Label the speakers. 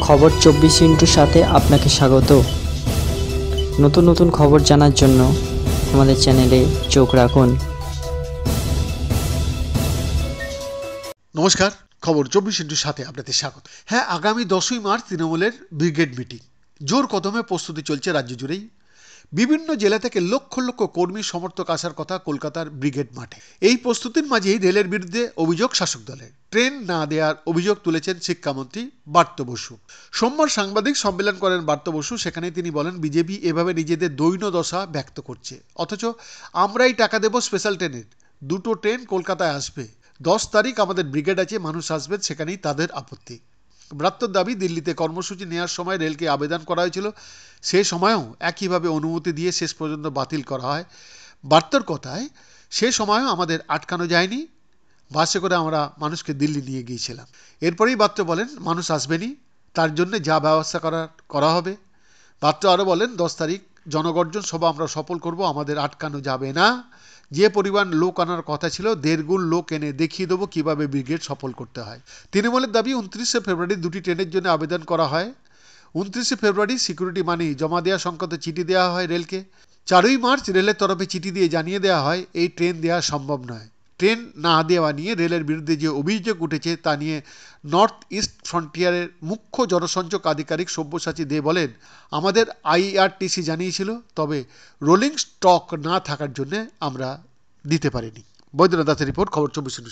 Speaker 1: খবর 24 সাথে আপনাকে স্বাগত। নতুন নতুন খবর জানার জন্য আমাদের চ্যানেলে চোখ রাখুন।
Speaker 2: নমস্কার, খবর 24 সাথে আপনাদের স্বাগত। হ্যাঁ, আগামী 10ই মার্চ তৃণমূলের ব্রিগেড মিটিং জোর কদমে প্রস্তুতি চলছে রাজ্য জুড়েই। বিভিন্ন জেলা থেকে লক্ষ লক্ষ কর্মী সমর্থক আসার কথা কলকাতার ব্রিগেড মাঠে। এই প্রস্তুতির মাঝেই রেলের বিরুদ্ধে অভিযোগ শাসক দলের। ট্রেন না দেওয়ার অভিযোগ তুলেছেন শিক্ষামন্ত্রী ব্রাত্য বসু। সোমবার সাংবাদিক সম্মেলন করেন ব্রাত্য বসু। সেখানে তিনি বলেন, বিজেপি এভাবে নিজেদের দৈন্য দশা ব্যক্ত করছে, অথচ আমরাই টাকা দেব স্পেশাল ট্রেনের। 2টো ট্রেন কলকাতায় আসবে, 10 তারিখ আমাদের ব্রিগেড আছে, মানুষ আসবেন, সেখানেই তাদের আপত্তি। ব্রাত্যর দাবি, দিল্লিতে কর্মসূচি নেওয়ার সময় রেলকে আবেদন করা হয়েছিল, সে সময়ও একইভাবে অনুমতি দিয়ে শেষ পর্যন্ত বাতিল করা হয়। ব্রাত্যর কথায়, সে সময়ও আমাদের আটকানো যায়নি, বাসে করে আমরা মানুষকে দিল্লি নিয়ে গিয়েছিলাম। এরপরেই ব্রাত্য বলেন, মানুষ আসবেনি, তার জন্য যা ব্যবস্থা করা হবে। ব্রাত্য আরও বলেন, 10 তারিখ জনগর্জন সভা আমরা সফল করব, আমাদের আটকানো যাবে না। যে পরিমাণ লোক আনার কথা ছিল, 1.5 গুণ লোক এনে দেখিয়ে দেবো কীভাবে ব্রিগেড সফল করতে হয়। তৃণমূলের দাবি, 29শে ফেব্রুয়ারি 2টি ট্রেনের জন্য আবেদন করা হয়। 29শে ফেব্রুয়ারি সিকিউরিটি মানি জমা দেওয়া সংক্রান্ত চিঠি দেওয়া হয় রেলকে। 4ই মার্চ রেলের তরফে চিঠি দিয়ে জানিয়ে দেওয়া হয় এই ট্রেন দেওয়া সম্ভব নয়। ট্রেন না দেওয়া নিয়ে রেলের বিরুদ্ধে যে অভিযোগ উঠেছে তা নিয়ে নর্থ ইস্ট ফ্রন্টিয়ারের মুখ্য জনসংযোগ আধিকারিক সব্যসাচী দে বলেন, আমাদের আইআরটিসি জানিয়েছিল, তবে রোলিং স্টক না থাকার জন্য আমরা দিতে পারিনি। বৈদ্যনাথ দাসের রিপোর্ট, খবর 24।